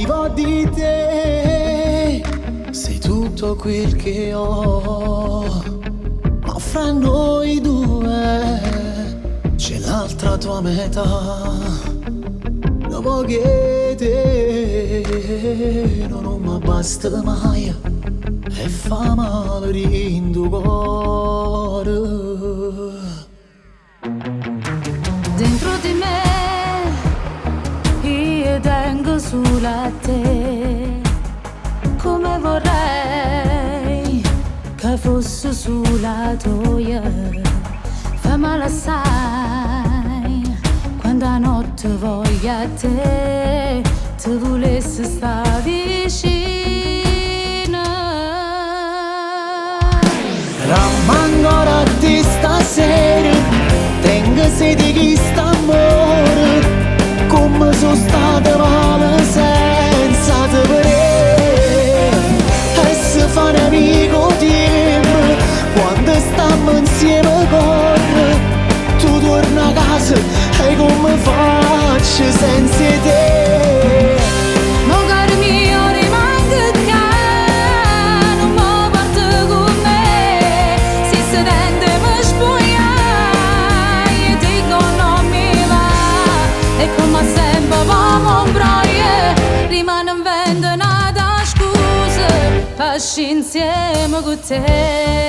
vivo di te, sei tutto quel che ho, ma fra noi due c'è l'altra tua metà. Dopo che te non mi basta mai e fa male in tuo cuore. Dentro di me io tengo solo a te, come vorrei che fosse sulla tua. Fa male assai quando a notte voglio a te, ti volessi stare vicina. Rammango a te stasera, tengo sede di st'amore, come sono stata male senza te vedere. E se fa un amico di me, quando stiamo insieme corre, tu torni a casa e come faccio senza te? Mo caro mio rimanga qua, non mi porta con me, se si tende mi spogliai e dico non mi va, e come sempre vamo un broie, rimane in vento nata scusa, pasci insieme con te.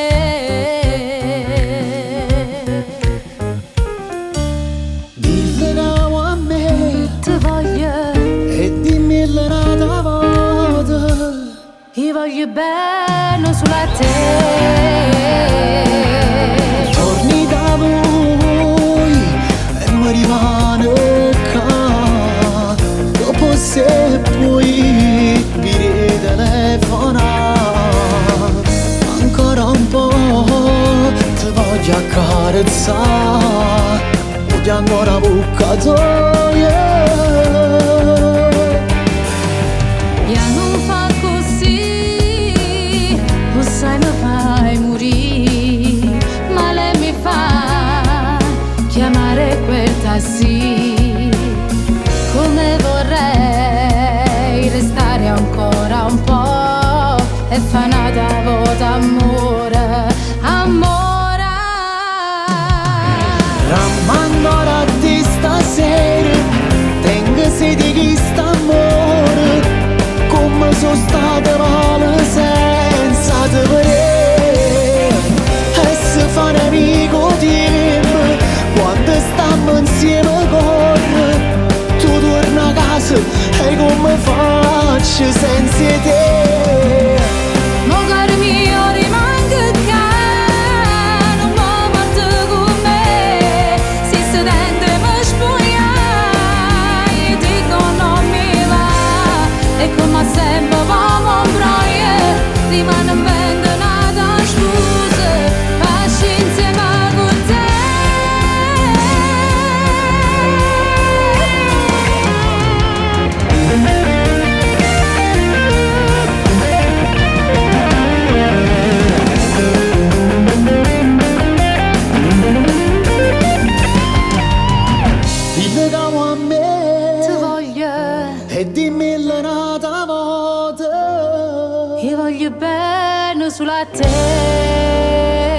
Io voglio bene solo a te. Torni da voi e mi rimane qua, dopo se puoi mi telefonare. Ancora un po' ti voglio accarezzare, voglio ancora bocca tua. Sai mi fai morire, male mi fa chiamare quel tassi, come vorrei restare ancora un po' e fa nata vota amore, amore. Rammando a te stasera, tengo sede di st'amore, come sono stata male senza te vedere. E se fa un amico di me, quando stiamo insieme corre, tu torni a casa e come faccio senza te? Mo caro mio rimanga qua, non mi porta con me, se si tende mi spogliai e dico non mi va, e come sempre vamo un broie, rimane in vento nata scusa, pasci insieme con te. Dillegamo a me, Ti voglio, e dimmi l'un'altra volta. io voglio bene solo a te.